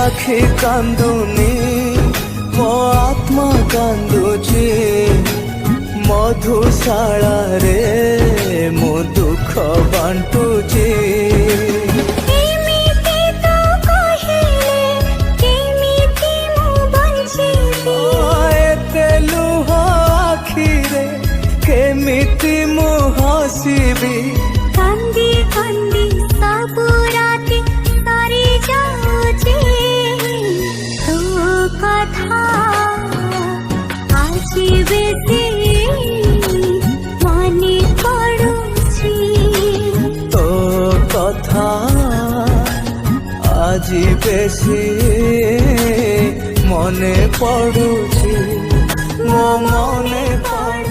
आखि कांदुनी मो आत्मा कांदुची मधुशाला रे मो दुख बांटुची लुह आखिरे केमिति मु हसिबी कांदी कांदी सब राति सारी जाऊची तो कथा आज बेसी मने पड़ुची तो कथा आज बेसी मने पड़ुची मो मने पड़ुची।